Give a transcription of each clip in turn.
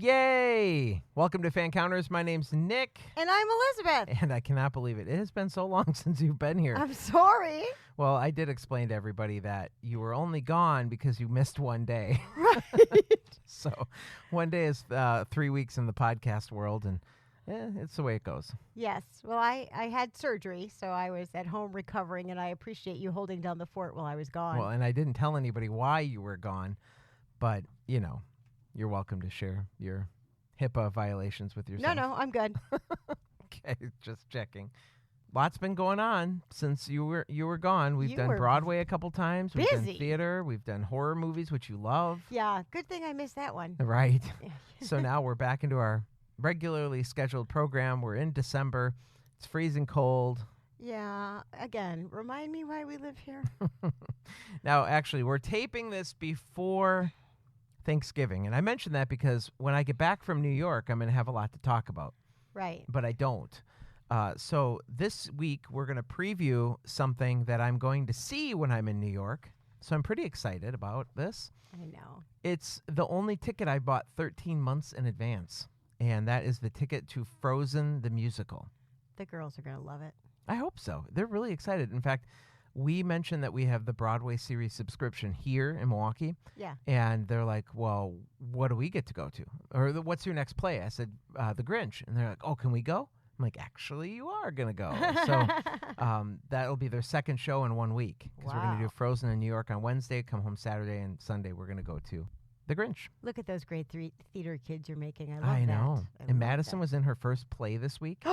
Yay! Welcome to Fan Counters. My name's Nick. And I'm Elizabeth. And I cannot believe it. It has been so long since you've been here. I'm sorry. Well, I did explain to everybody that you were only gone because you missed one day. Right. So 1 day is 3 weeks in the podcast world, and it's the way it goes. Yes. Well, I had surgery, so I was at home recovering, and I appreciate you holding down the fort while I was gone. Well, and I didn't tell anybody why you were gone, but, you know, you're welcome to share your HIPAA violations with yourself. No, I'm good. Okay, just checking. Lots been going on since you were gone. We've done Broadway a couple times. We've done theater. We've done horror movies, which you love. Yeah, good thing I missed that one. Right. So now we're back into our regularly scheduled program. We're in December. It's freezing cold. Yeah, again, remind me why we live here. Now, actually, we're taping this before Thanksgiving. And I mention that because when I get back from New York, I'm going to have a lot to talk about. Right. But I don't. So this week, we're going to preview something that I'm going to see when I'm in New York. So I'm pretty excited about this. I know. It's the only ticket I bought 13 months in advance. And that is the ticket to Frozen the Musical. The girls are going to love it. I hope so. They're really excited. In fact, we mentioned that we have the Broadway series subscription here in Milwaukee. Yeah. And they're like, well, what do we get to go to? Or what's your next play? I said, The Grinch. And they're like, oh, can we go? I'm like, actually, you are going to go. So that'll be their second show in 1 week. Because we're going to do Frozen in New York on Wednesday, come home Saturday, and Sunday we're going to go to The Grinch. Look at those great theater kids you're making. I love that. I know. And Madison was in her first play this week.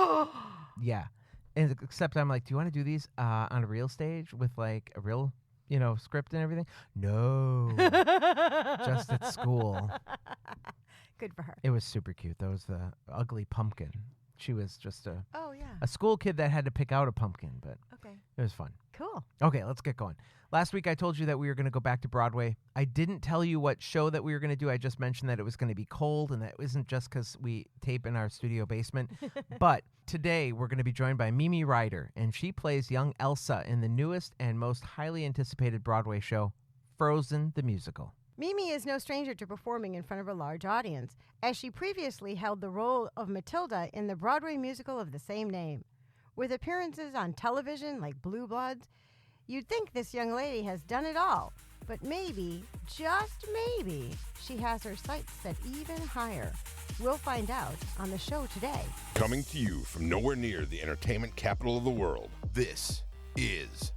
Yeah. And except I'm like, do you want to do these on a real stage with like a real, script and everything? No. Just at school. Good for her. It was super cute. That was the ugly pumpkin. She was just a school kid that had to pick out a pumpkin, but it was fun. Cool. Okay, let's get going. Last week I told you that we were going to go back to Broadway. I didn't tell you what show that we were going to do. I just mentioned that it was going to be cold, and that isn't just because we tape in our studio basement. But today we're going to be joined by Mimi Ryder, and she plays young Elsa in the newest and most highly anticipated Broadway show, Frozen the Musical. Mimi is no stranger to performing in front of a large audience, as she previously held the role of Matilda in the Broadway musical of the same name. With appearances on television like Blue Bloods, you'd think this young lady has done it all, but maybe, just maybe, she has her sights set even higher. We'll find out on the show today. Coming to you from nowhere near the entertainment capital of the world, this is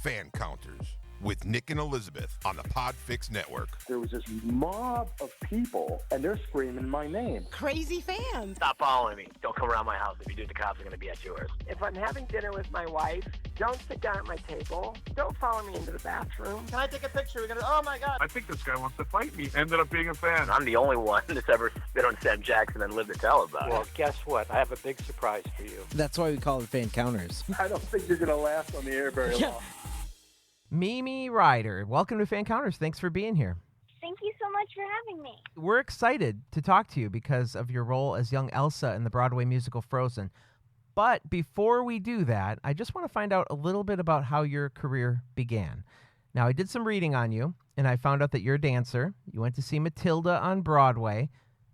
Fan Counters with Nick and Elizabeth on the PodFix network. There was this mob of people, and they're screaming my name. Crazy fans. Stop following me. Don't come around my house. If you do, the cops are going to be at yours. If I'm having dinner with my wife, don't sit down at my table. Don't follow me into the bathroom. Can I take a picture? We're gonna. Oh my God! I think this guy wants to fight me. Ended up being a fan. I'm the only one that's ever spit on Sam Jackson and lived to tell about it. Well, guess what? I have a big surprise for you. That's why we call it Fan Counters. I don't think you're going to last on the air very long. Mimi Ryder, welcome to Fan Counters. Thanks for being here. Thank you so much for having me. We're excited to talk to you because of your role as young Elsa in the Broadway musical Frozen. But before we do that, I just want to find out a little bit about how your career began. Now, I did some reading on you, and I found out that you're a dancer. You went to see Matilda on Broadway,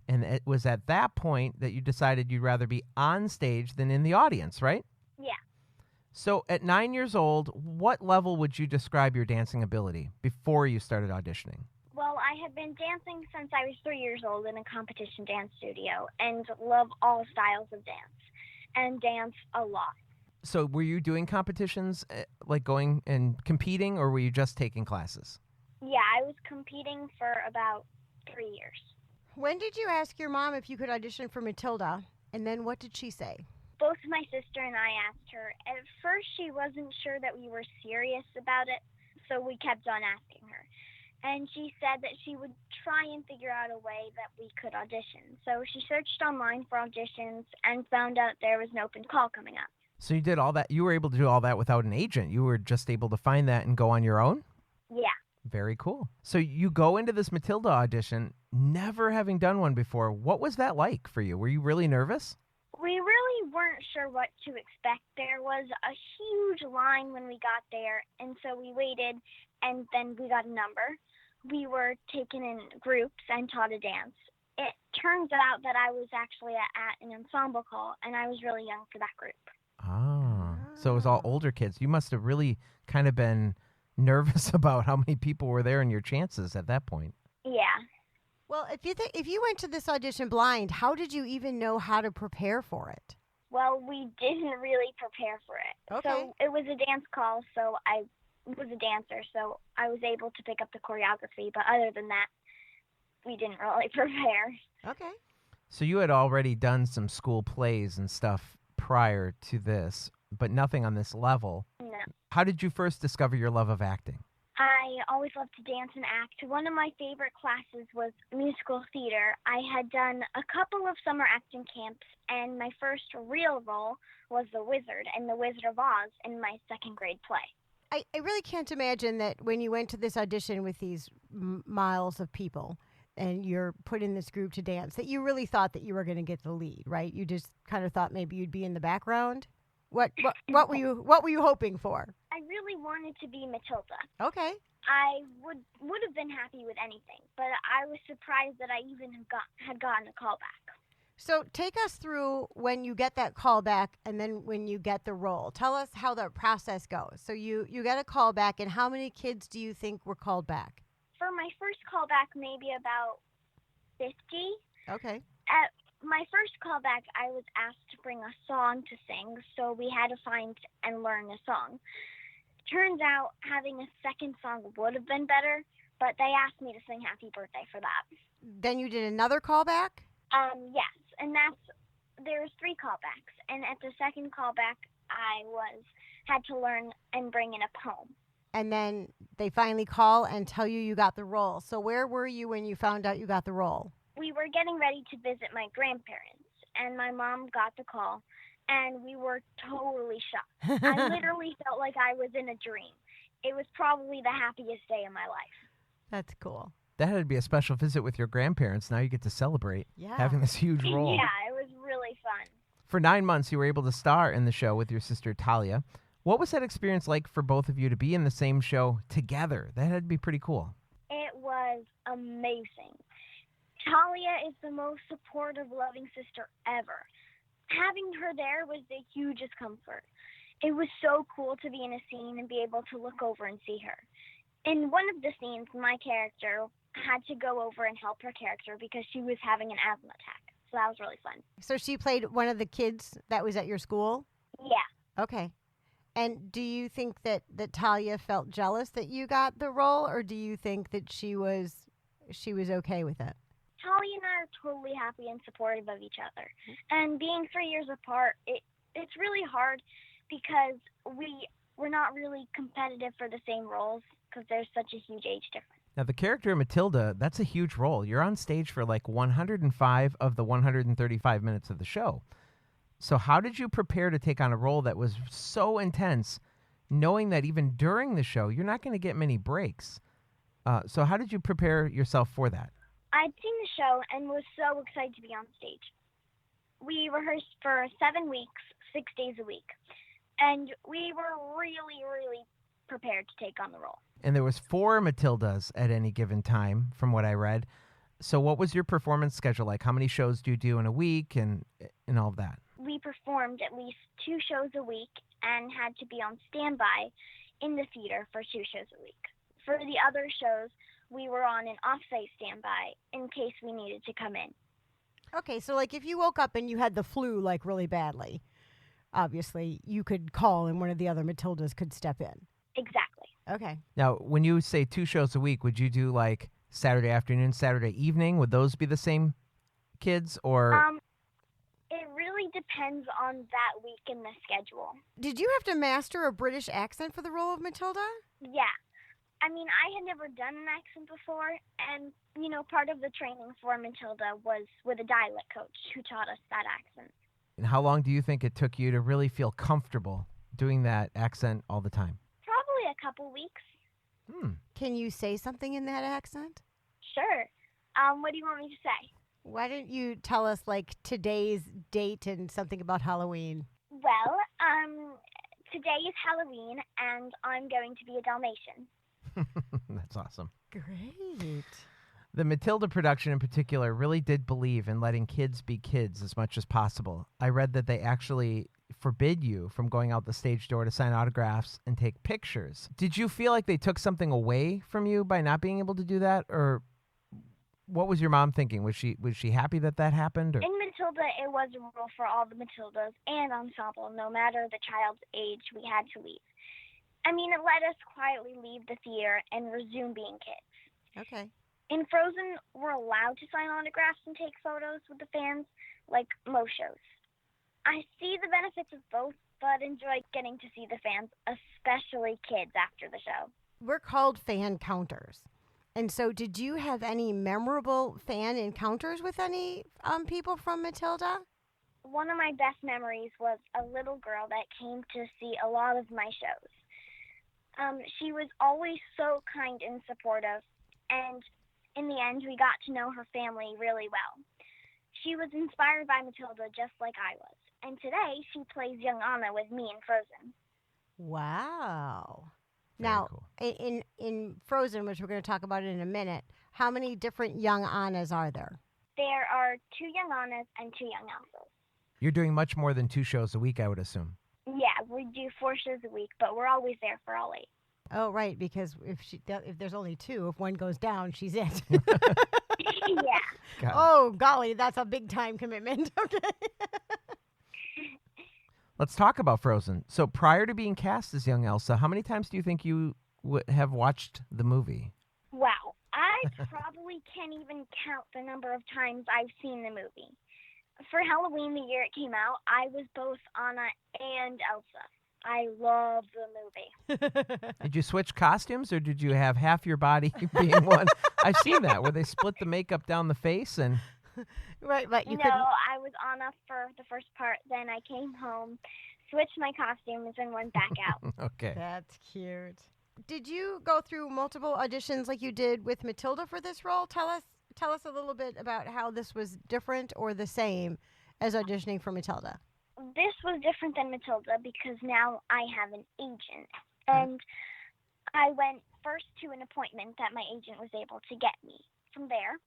and it was at that point that you decided you'd rather be on stage than in the audience, right? Yeah. So at 9 years old, what level would you describe your dancing ability before you started auditioning? Well, I have been dancing since I was 3 years old in a competition dance studio and love all styles of dance and dance a lot. So were you doing competitions, like going and competing, or were you just taking classes? Yeah, I was competing for about 3 years. When did you ask your mom if you could audition for Matilda, and then what did she say? Both my sister and I asked her. At first, she wasn't sure that we were serious about it, so we kept on asking her. And she said that she would try and figure out a way that we could audition. So she searched online for auditions and found out there was an open call coming up. So you did all that. You were able to do all that without an agent. You were just able to find that and go on your own? Yeah. Very cool. So you go into this Matilda audition, never having done one before. What was that like for you? Were you really nervous? We really weren't sure what to expect. There was a huge line when we got there, and so we waited, and then we got a number. We were taken in groups and taught a dance. It turns out that I was actually at an ensemble call, and I was really young for that group. Oh, so it was all older kids. You must have really kind of been nervous about how many people were there and your chances at that point. Yeah. Well, if you went to this audition blind, how did you even know how to prepare for it? Well, we didn't really prepare for it. Okay. So it was a dance call, so I was a dancer, so I was able to pick up the choreography. But other than that, we didn't really prepare. Okay. So you had already done some school plays and stuff prior to this, but nothing on this level. No. How did you first discover your love of acting? I always loved to dance and act. One of my favorite classes was musical theater. I had done a couple of summer acting camps, and my first real role was the Wizard in The Wizard of Oz in my second grade play. I really can't imagine that when you went to this audition with these miles of people and you're put in this group to dance, that you really thought that you were going to get the lead, right? You just kind of thought maybe you'd be in the background. What were you hoping for? I really wanted to be Matilda. Okay. I would have been happy with anything, but I was surprised that I even had gotten a call back. So take us through when you get that call back and then when you get the role. Tell us how the process goes. So you get a call back, and how many kids do you think were called back? For my first call back, maybe about 50. Okay. At my first callback, I was asked to bring a song to sing, so we had to find and learn a song. Turns out having a second song would have been better, but they asked me to sing Happy Birthday for that. Then you did another callback? Yes, and there's 3 callbacks, and at the second callback, I had to learn and bring in a poem. And then they finally call and tell you got the role. So where were you when you found out you got the role? We were getting ready to visit my grandparents, and my mom got the call, and we were totally shocked. I literally felt like I was in a dream. It was probably the happiest day of my life. That's cool. That had to be a special visit with your grandparents. Now you get to celebrate having this huge role. Yeah, it was really fun. For 9 months, you were able to star in the show with your sister Talia. What was that experience like for both of you to be in the same show together? That had to be pretty cool. It was amazing. Talia is the most supportive, loving sister ever. Having her there was the hugest comfort. It was so cool to be in a scene and be able to look over and see her. In one of the scenes, my character had to go over and help her character because she was having an asthma attack. So that was really fun. So she played one of the kids that was at your school? Yeah. Okay. And do you think that Talia felt jealous that you got the role, or do you think that she was okay with it? Talia and I are totally happy and supportive of each other. And being 3 years apart, it's really hard because we're not really competitive for the same roles because there's such a huge age difference. Now, the character of Matilda, that's a huge role. You're on stage for like 105 of the 135 minutes of the show. So how did you prepare to take on a role that was so intense, knowing that even during the show, you're not going to get many breaks? So how did you prepare yourself for that? I'd seen the show and was so excited to be on stage. We rehearsed for 7 weeks, 6 days a week. And we were really, really prepared to take on the role. And there was 4 Matildas at any given time, from what I read. So what was your performance schedule like? How many shows do you do in a week and all of that? We performed at least 2 shows a week and had to be on standby in the theater for 2 shows a week. For the other shows, we were on an off-site standby in case we needed to come in. Okay, so like if you woke up and you had the flu like really badly, obviously you could call and one of the other Matildas could step in. Exactly. Okay. Now, when you say 2 shows a week, would you do like Saturday afternoon, Saturday evening? Would those be the same kids or? It really depends on that week in the schedule. Did you have to master a British accent for the role of Matilda? Yeah. I mean, I had never done an accent before, and, part of the training for Matilda was with a dialect coach who taught us that accent. And how long do you think it took you to really feel comfortable doing that accent all the time? Probably a couple weeks. Can you say something in that accent? Sure. What do you want me to say? Why don't you tell us, like, today's date and something about Halloween? Well, today is Halloween, and I'm going to be a Dalmatian. That's awesome. Great. The Matilda production in particular really did believe in letting kids be kids as much as possible. I read that they actually forbid you from going out the stage door to sign autographs and take pictures. Did you feel like they took something away from you by not being able to do that? Or what was your mom thinking? Was she happy that happened? Or? In Matilda, it was a rule for all the Matildas and ensemble, no matter the child's age, we had to leave. I mean, it let us quietly leave the theater and resume being kids. Okay. In Frozen, we're allowed to sign autographs and take photos with the fans, like most shows. I see the benefits of both, but enjoy getting to see the fans, especially kids, after the show. We're called fan counters. And so did you have any memorable fan encounters with any people from Matilda? One of my best memories was a little girl that came to see a lot of my shows. She was always so kind and supportive, and in the end, we got to know her family really well. She was inspired by Matilda just like I was. And today, she plays young Anna with me in Frozen. Wow. Very Now, cool. in Frozen, which we're going to talk about in a minute, how many different young Annas are there? There are 2 young Annas and 2 young Elsas. You're doing much more than 2 shows a week, I would assume. Yeah, we do 4 shows a week, but we're always there for all 8. Oh, right, because if there's only 2, if one goes down, she's it. Yeah. Oh, golly, that's a big time commitment. Okay. Let's talk about Frozen. So prior to being cast as young Elsa, how many times do you think you would have watched the movie? Wow, I probably can't even count the number of times I've seen the movie. For Halloween, the year it came out, I was both Anna and Elsa. I love the movie. Did you switch costumes, or did you have half your body being one? I've seen that, where they split the makeup down the face and... Right, but you No, couldn't. I was Anna for the first part. Then I came home, switched my costumes, and went back out. Okay. That's cute. Did you go through multiple auditions like you did with Matilda for this role? Tell us a little bit about how this was different or the same as auditioning for Matilda. This was different than Matilda because now I have an agent. And I went first to an appointment that my agent was able to get me. From there,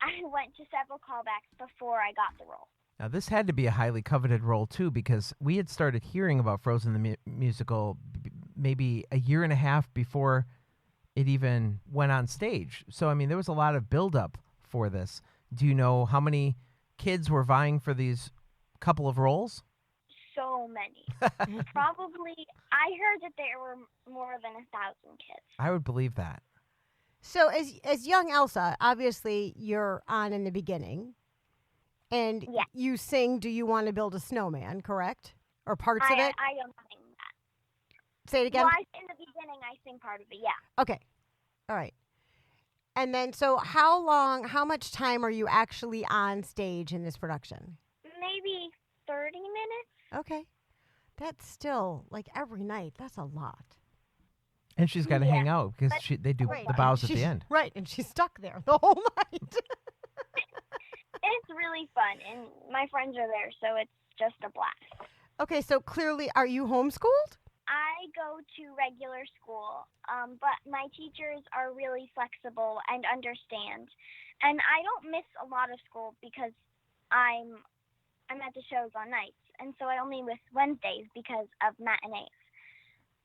I went to several callbacks before I got the role. Now, this had to be a highly coveted role, too, because we had started hearing about Frozen the musical maybe a year and a half before it even went on stage. So, I mean, there was a lot of buildup for this. Do you know how many kids were vying for these couple of roles? So many. Probably, I heard that there were more than 1,000 kids. I would believe that. So as young Elsa, obviously you're on in the beginning, and Yeah. you sing "Do You Want to Build a Snowman," correct? Or parts of it? I don't sing that. Say it again. Well, in the beginning, I sing part of it, yeah. Okay. All right. And then, so how much time are you actually on stage in this production? Maybe 30 minutes. Okay. That's still, like, every night. That's a lot. And she's got to Yeah, hang out because but- they do Right. the bows at She's- the end. Right, and she's stuck there the whole night. It's really fun, and my friends are there, so it's just a blast. Okay, so clearly, are you homeschooled? I go to regular school, but my teachers are really flexible and understand. And I don't miss a lot of school because I'm at the shows on nights, and so I only miss Wednesdays because of matinees.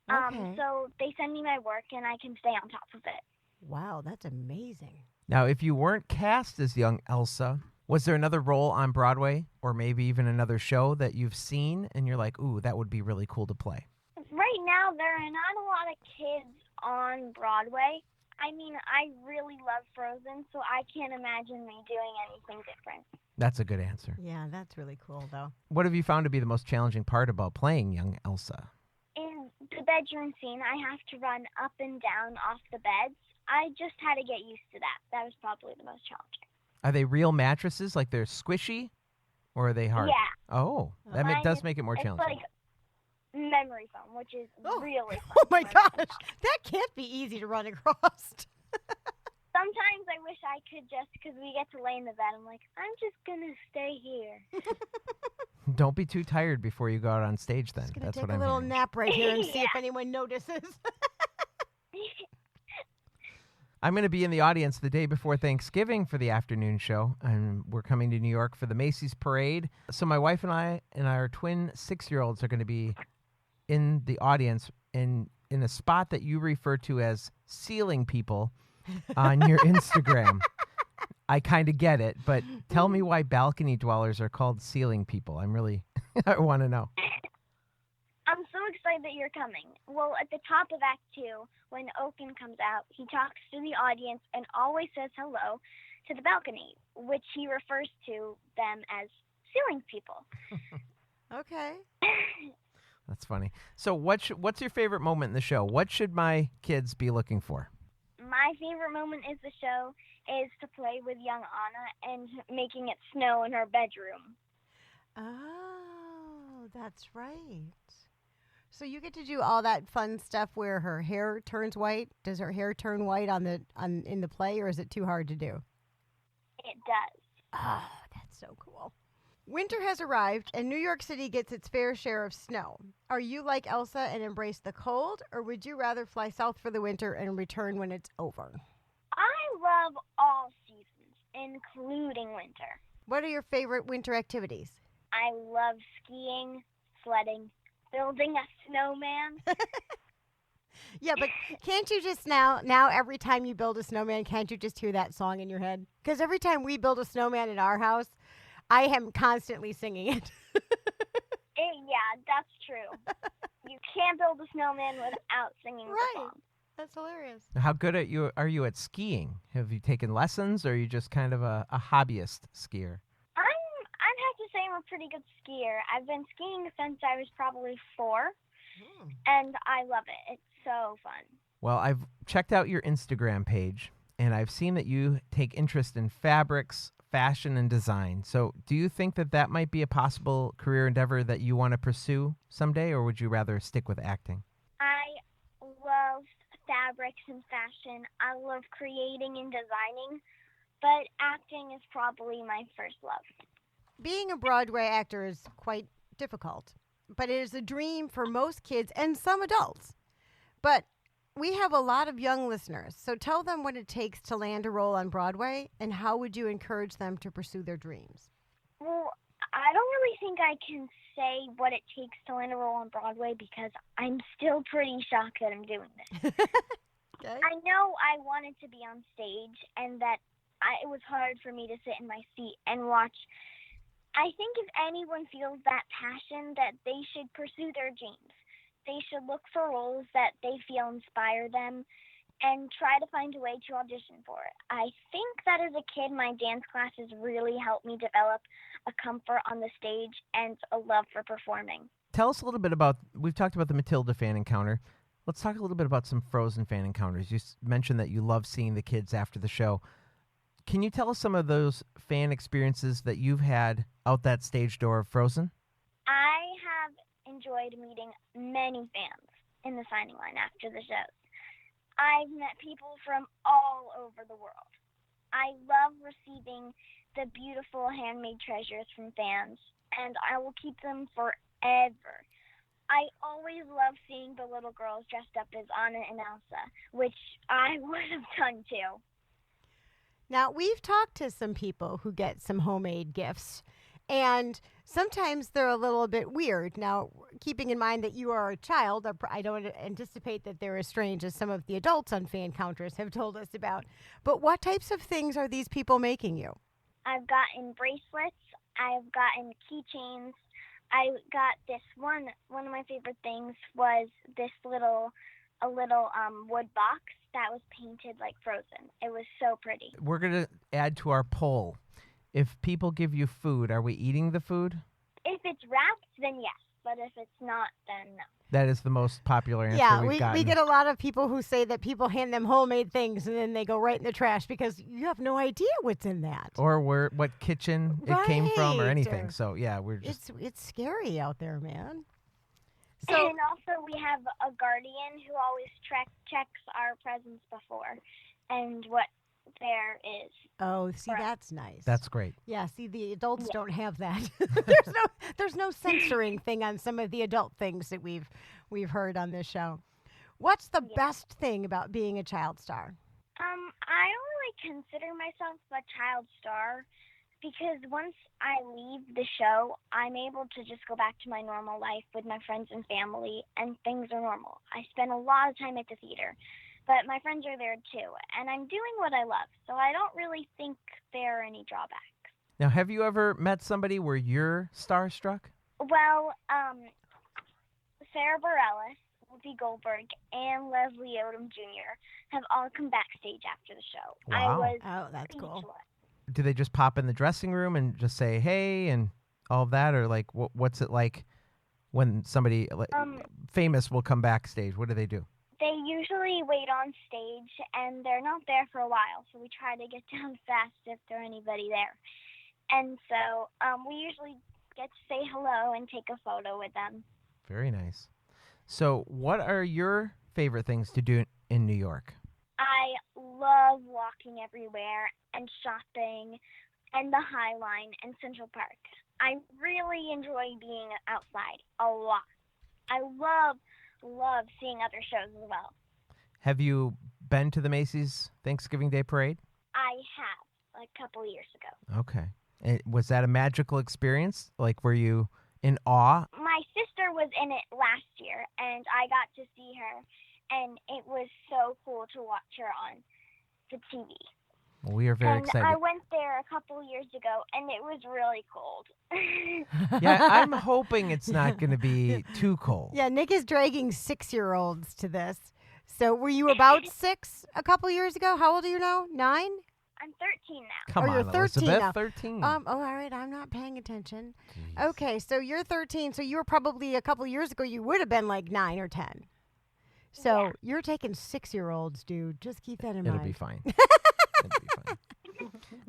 Okay. So they send me my work, and I can stay on top of it. Wow, that's amazing. Now, if you weren't cast as young Elsa, was there another role on Broadway or maybe even another show that you've seen and you're like, ooh, that would be really cool to play? Right now, there are not a lot of kids on Broadway. I mean, I really love Frozen, so I can't imagine me doing anything different. That's a good answer. Yeah, that's really cool, though. What have you found to be the most challenging part about playing young Elsa? In the bedroom scene, I have to run up and down off the beds. I just had to get used to that. That was probably the most challenging. Are they real mattresses, like they're squishy, or are they hard? Yeah. Oh, that Mine does is- make it more It's challenging. like memory foam, which is really fun. Oh, my to gosh. learn. That can't be easy to run across. Sometimes I wish I could just, because we get to lay in the bed, I'm like, I'm just going to stay here. Don't be too tired before you go out on stage then. Just going to That's take what a I'm little hearing. nap right here and see if Yeah. anyone notices. I'm going to be in the audience the day before Thanksgiving for the afternoon show, and we're coming to New York for the Macy's Parade. So my wife and I and our twin 6-year-olds are going to be in the audience in a spot that you refer to as ceiling people on your Instagram. I kind of get it, but tell me why balcony dwellers are called ceiling people. I want to know. I'm so excited that you're coming. Well, at the top of Act 2, when Oaken comes out, he talks to the audience and always says hello to the balcony, which he refers to them as ceiling people. Okay. That's funny. So what's your favorite moment in the show? What should my kids be looking for? My favorite moment in the show is to play with young Anna and making it snow in her bedroom. Oh, that's right. So you get to do all that fun stuff where her hair turns white. Does her hair turn white in the play, or is it too hard to do? It does. Oh, that's so cool. Winter has arrived, and New York City gets its fair share of snow. Are you like Elsa and embrace the cold, or would you rather fly south for the winter and return when it's over? I love all seasons, including winter. What are your favorite winter activities? I love skiing, sledding, building a snowman. Yeah, but can't you just now every time you build a snowman, can't you just hear that song in your head? Because every time we build a snowman in our house, I am constantly singing it. Yeah, that's true. You can't build a snowman without singing the song. That's hilarious. How good are you at skiing? Have you taken lessons, or are you just kind of a hobbyist skier? I'd have to say I'm a pretty good skier. I've been skiing since I was probably 4, and I love it. It's so fun. Well, I've checked out your Instagram page, and I've seen that you take interest in fabrics, fashion, and design. So do you think that might be a possible career endeavor that you want to pursue someday, or would you rather stick with acting? I love fabrics and fashion. I love creating and designing, but acting is probably my first love. Being a Broadway actor is quite difficult, but it is a dream for most kids and some adults. But we have a lot of young listeners, so tell them what it takes to land a role on Broadway, and how would you encourage them to pursue their dreams? Well, I don't really think I can say what it takes to land a role on Broadway because I'm still pretty shocked that I'm doing this. Okay. I know I wanted to be on stage and that it was hard for me to sit in my seat and watch. I think if anyone feels that passion, that they should pursue their dreams. They should look for roles that they feel inspire them and try to find a way to audition for it. I think that as a kid, my dance classes really helped me develop a comfort on the stage and a love for performing. Tell us a little bit we've talked about the Matilda fan encounter. Let's talk a little bit about some Frozen fan encounters. You mentioned that you love seeing the kids after the show. Can you tell us some of those fan experiences that you've had out that stage door of Frozen? I have enjoyed meeting many fans in the signing line after the shows. I've met people from all over the world. I love receiving the beautiful handmade treasures from fans, and I will keep them forever. I always love seeing the little girls dressed up as Anna and Elsa, which I would have done too. Now, we've talked to some people who get some homemade gifts, and sometimes they're a little bit weird. Now, keeping in mind that you are a child, I don't anticipate that they're as strange as some of the adults on Fan Counters have told us about. But what types of things are these people making you? I've gotten bracelets. I've gotten keychains. I got this one of my favorite things was this little wood box that was painted like Frozen. It was so pretty. We're going to add to our poll. If people give you food, are we eating the food? If it's wrapped, then yes. But if it's not, then no. That is the most popular answer we've gotten. We get a lot of people who say that people hand them homemade things and then they go right in the trash because you have no idea what's in that. Or what kitchen it came from or anything. So, yeah, we're just... It's scary out there, man. So, and also we have a guardian who always checks our presents before and what there is. Oh, see, that's nice. That's great. Yeah, see, the adults don't have that. There's no censoring thing on some of the adult things that we've heard on this show. What's the best thing about being a child star? I don't really consider myself a child star because once I leave the show, I'm able to just go back to my normal life with my friends and family, and things are normal. I spend a lot of time at the theater, but my friends are there too, and I'm doing what I love, so I don't really think there are any drawbacks. Now, have you ever met somebody where you're starstruck? Well, Sarah Bareilles, Whoopi Goldberg, and Leslie Odom Jr. have all come backstage after the show. Wow. Oh, that's cool. speechless. Do they just pop in the dressing room and just say, hey, and all of that? Or, like, what's it like when somebody famous will come backstage? What do they do? They usually wait on stage, and they're not there for a while, so we try to get down fast if there's anybody there. And so we usually get to say hello and take a photo with them. Very nice. So what are your favorite things to do in New York? I love walking everywhere and shopping and the High Line and Central Park. I really enjoy being outside a lot. I love seeing other shows as well. Have you been to the Macy's Thanksgiving Day Parade? I have, a couple years ago. Okay. And was that a magical experience? Like, were you in awe? My sister was in it last year, and I got to see her, and it was so cool to watch her on the TV. Well, we are very and excited. I went there a couple years ago, and it was really cold. Yeah, I'm hoping it's not going to be too cold. Yeah, Nick is dragging 6-year-olds to this. So were you about 6 a couple years ago? How old are you now? 9? I'm 13 now. Come Oh, on, you're 13 Elizabeth, now. 13. Oh, all right. I'm not paying attention. Jeez. Okay, so you're 13. So you were probably a couple years ago, you would have been like 9 or 10. So Yeah. you're taking 6-year-olds, dude. Just keep that in It'll mind. be fine. It'll be fine.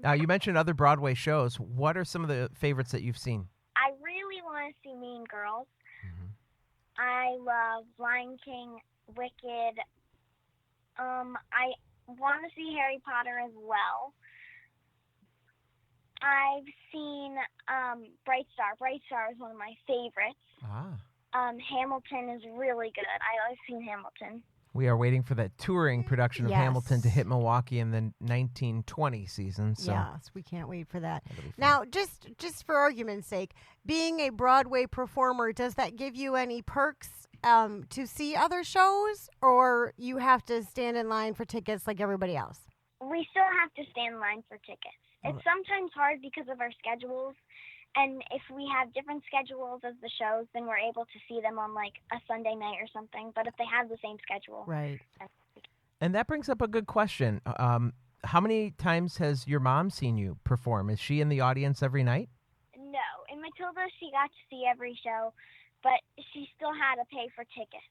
Now, you mentioned other Broadway shows. What are some of the favorites that you've seen? I really want to see Mean Girls. Mhm. I love Lion King, Wicked. I want to see Harry Potter as well. I've seen Bright Star. Bright Star is one of my favorites. Ah. Hamilton is really good. I've seen Hamilton. We are waiting for that touring production of Yes. Hamilton to hit Milwaukee in the 1920 season. So Yes, we can't wait for that. that'll be fun. Now, just for argument's sake, being a Broadway performer, does that give you any perks to see other shows, or you have to stand in line for tickets like everybody else? We still have to stand in line for tickets. It's sometimes hard because of our schedules. And if we have different schedules as the shows, then we're able to see them on like a Sunday night or something. But if they have the same schedule, Right. And that brings up a good question. How many times has your mom seen you perform? Is she in the audience every night? no. In Matilda, she got to see every show, but she still had to pay for tickets.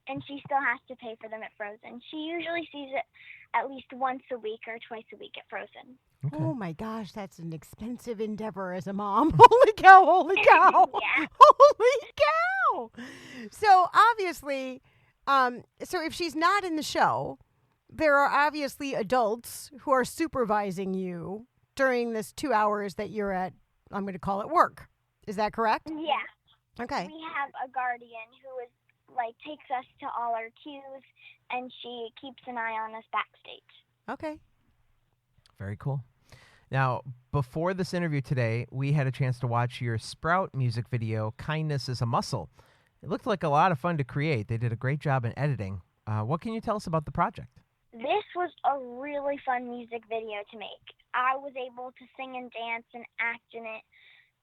And she still has to pay for them at Frozen. She usually sees it at least once a week or twice a week at Frozen. Okay. Oh my gosh, that's an expensive endeavor as a mom. Holy cow, holy cow. Yeah. Holy cow. So obviously, so if she's not in the show, there are obviously adults who are supervising you during this 2 hours that you're at, I'm going to call it work. Is that correct? Yeah. Okay. We have a guardian who is takes us to all our cues, and she keeps an eye on us backstage. Okay. Very cool. Now, before this interview today, we had a chance to watch your Sprout music video, Kindness is a Muscle. It looked like a lot of fun to create. They did a great job in editing. What can you tell us about the project? This was a really fun music video to make. I was able to sing and dance and act in it.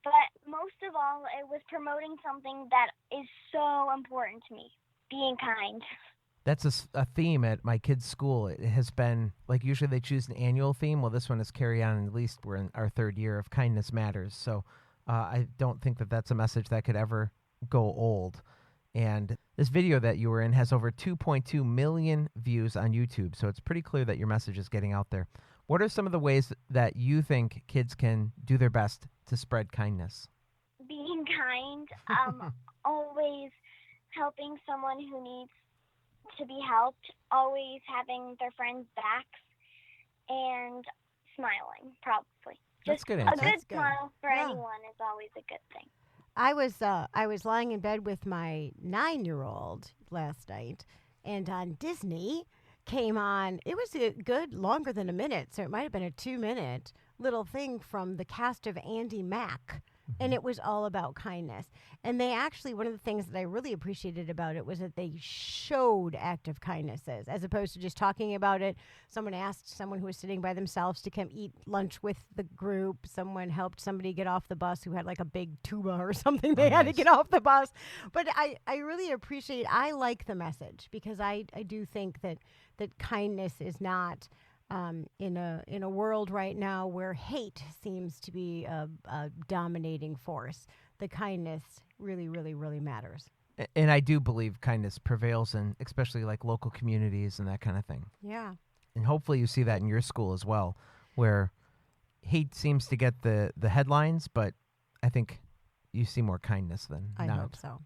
But most of all, it was promoting something that is so important to me, being kind. That's a theme at my kids' school. It has been, like, usually they choose an annual theme. Well, this one is carry on, at least we're in our 3rd year of Kindness Matters. So I don't think that that's a message that could ever go old. And this video that you were in has over 2.2 million views on YouTube. So it's pretty clear that your message is getting out there. What are some of the ways that you think kids can do their best to spread kindness? Being kind, always helping someone who needs to be helped, always having their friends' backs, and smiling, probably. That's good A answer. good That's good. smile for Yeah. anyone is always a good thing. I was lying in bed with my 9-year-old last night, and on Disney came on. It was a good longer than a minute, so it might have been a 2-minute little thing from the cast of Andy Mack. And it was all about kindness. And they actually, one of the things that I really appreciated about it was that they showed active kindnesses as opposed to just talking about it. Someone asked someone who was sitting by themselves to come eat lunch with the group. Someone helped somebody get off the bus who had like a big tuba or something. They had to get off the bus. But I really appreciate, I like the message because I do think that kindness is not... in a world right now where hate seems to be a dominating force, the kindness really, really, really matters. And I do believe kindness prevails in especially like local communities and that kind of thing. Yeah. And hopefully you see that in your school as well, where hate seems to get the headlines, but I think you see more kindness than I not. hope so.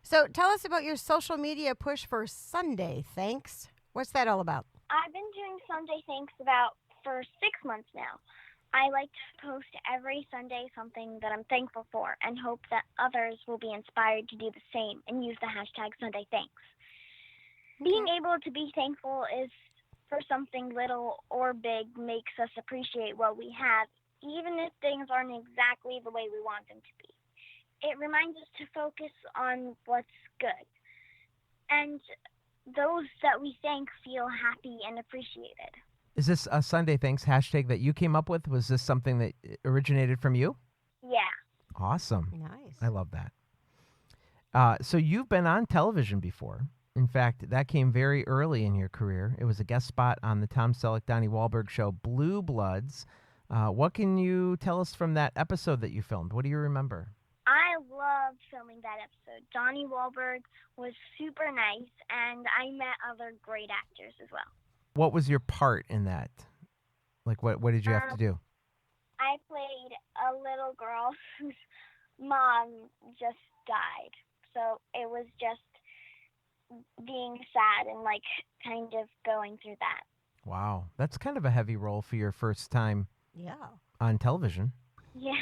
So tell us about your social media push for Sunday Thanks. What's that all about? I've been doing Sunday Thanks for 6 months now. I like to post every Sunday something that I'm thankful for and hope that others will be inspired to do the same and use the hashtag Sunday Thanks. Being able to be thankful is for something little or big makes us appreciate what we have, even if things aren't exactly the way we want them to be. It reminds us to focus on what's good. And those that we thank feel happy and appreciated. Is this a Sunday Thanks hashtag that you came up with? Was this something that originated from you? Yeah. Awesome. Nice. I love that. So you've been on television before. In fact, that came very early in your career. It was a guest spot on the Tom Selleck, Donnie Wahlberg show, Blue Bloods. What can you tell us from that episode that you filmed? What do you remember? I loved filming that episode. Donnie Wahlberg was super nice, and I met other great actors as well. What was your part in that? Like, what did you have to do? I played a little girl whose mom just died. So it was just being sad and, like, kind of going through that. Wow. That's kind of a heavy role for your first time on television. Yeah.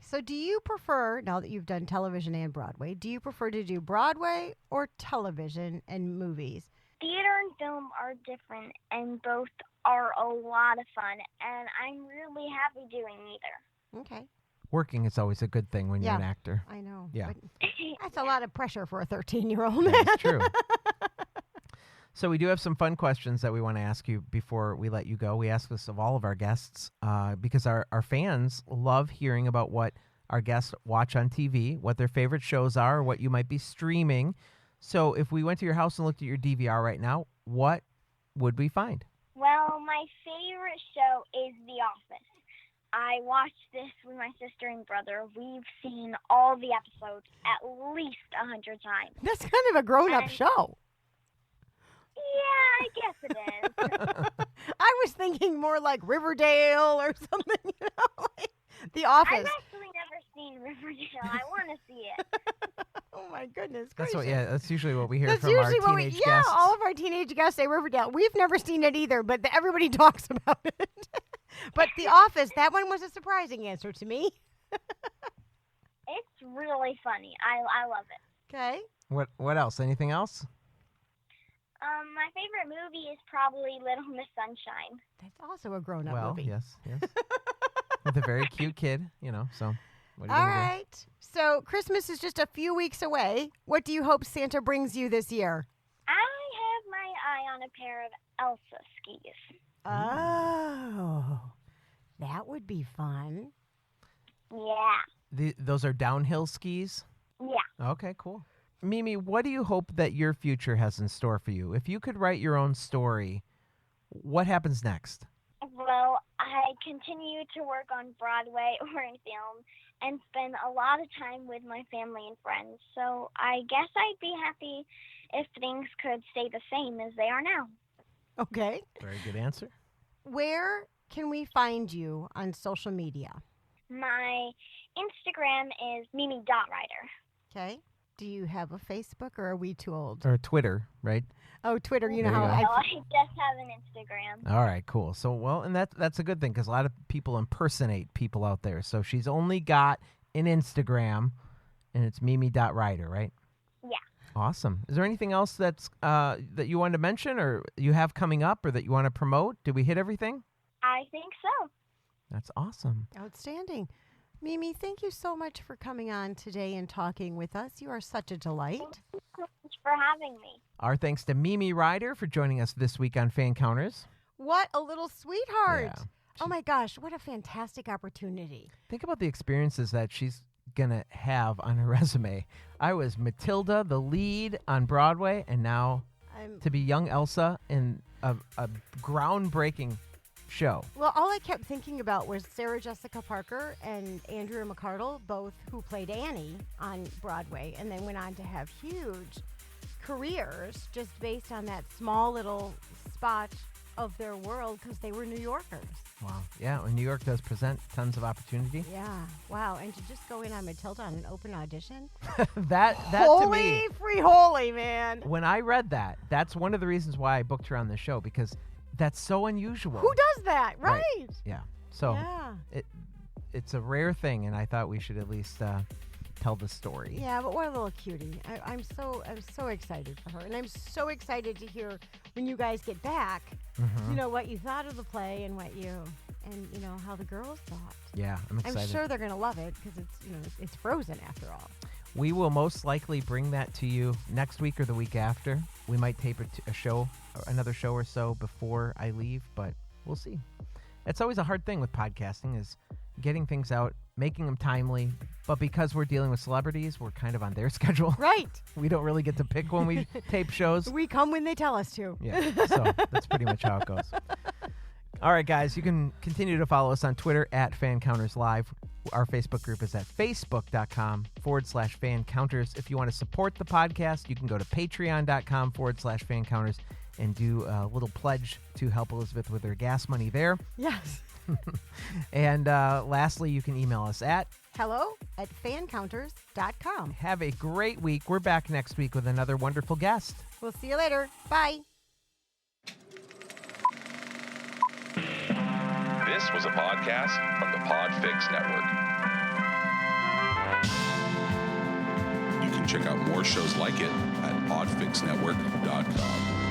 So do you prefer, now that you've done television and Broadway, do you prefer to do Broadway or television and movies? Theater and film are different, and both are a lot of fun, and I'm really happy doing either. Okay. Working is always a good thing when you're an actor. I know. Yeah. That's a lot of pressure for a 13-year-old. That's true. So we do have some fun questions that we want to ask you before we let you go. We ask this of all of our guests because our fans love hearing about what our guests watch on TV, what their favorite shows are, what you might be streaming. So if we went to your house and looked at your DVR right now, what would we find? Well, my favorite show is The Office. I watched this with my sister and brother. We've seen all the episodes at least 100 times. That's kind of a grown-up show. Yeah, I guess it is. I was thinking more like Riverdale or something, like The Office. I've actually never seen Riverdale. I want to see it. Oh my goodness That's gracious. that's usually what we hear That's from our usually teenage guests. Yeah, all of our teenage guests say Riverdale. We've never seen it either, but everybody talks about it. But The Office, that one was a surprising answer to me. It's really funny. I love it. Okay. What else? Anything else? My favorite movie is probably Little Miss Sunshine. That's also a grown-up movie. Yes. With a very cute kid, so what are you All gonna do? right. So Christmas is just a few weeks away. What do you hope Santa brings you this year? I have my eye on a pair of Elsa skis. Oh, that would be fun. Yeah. Those are downhill skis? Yeah. Okay, cool. Mimi, what do you hope that your future has in store for you? If you could write your own story, what happens next? Well, I continue to work on Broadway or in film and spend a lot of time with my family and friends. So I guess I'd be happy if things could stay the same as they are now. Okay. Very good answer. Where can we find you on social media? My Instagram is Mimi.Ryder. Okay. Do you have a Facebook, or are we too old? Or Twitter, right? Oh, Twitter. You know There how you go. I just have an Instagram. All right, cool. So, and that's a good thing because a lot of people impersonate people out there. So she's only got an Instagram, and it's Mimi.Ryder, right? Yeah. Awesome. Is there anything else that's that you wanted to mention or you have coming up or that you want to promote? Did we hit everything? I think so. That's awesome. Outstanding. Mimi, thank you so much for coming on today and talking with us. You are such a delight. Thank you so much for having me. Our thanks to Mimi Ryder for joining us this week on Fan Counters. What a little sweetheart. Yeah. Oh, my gosh. What a fantastic opportunity. Think about the experiences that she's going to have on her resume. I was Matilda, the lead on Broadway, and now to be young Elsa in a groundbreaking show. Well, all I kept thinking about was Sarah Jessica Parker and Andrea McArdle, both who played Annie on Broadway, and then went on to have huge careers just based on that small little spot of their world because they were New Yorkers. Wow. Yeah, and New York does present tons of opportunity. Yeah. Wow. And to just go in on Matilda on an open audition. that holy to me, free holy, man. when I read that, that's one of the reasons why I booked her on the show, because that's so unusual. Who does that? Right. Yeah. So yeah. it's a rare thing, and I thought we should at least tell the story. Yeah, but what a little cutie. I'm so excited for her. And I'm so excited to hear when you guys get back, you know, what you thought of the play and you know, how the girls thought. Yeah, I'm excited. I'm sure they're going to love it because it's, you know, it's Frozen after all. We will most likely bring that to you next week or the week after. We might tape another show or so before I leave, but we'll see. It's always a hard thing with podcasting is getting things out, making them timely, but because we're dealing with celebrities, we're kind of on their schedule. Right. We don't really get to pick when we tape shows. We come when they tell us to. Yeah, so that's pretty much how it goes. All right, guys, you can continue to follow us on Twitter at Fan Counters Live. Our Facebook group is at facebook.com/Fan Counters. If you want to support the podcast, you can go to patreon.com/Fan Counters and do a little pledge to help Elizabeth with her gas money there. Yes. And lastly, you can email us at hello@fancounters.com. Have a great week. We're back next week with another wonderful guest. We'll see you later. Bye. This was a podcast from the PodFix Network. You can check out more shows like it at podfixnetwork.com.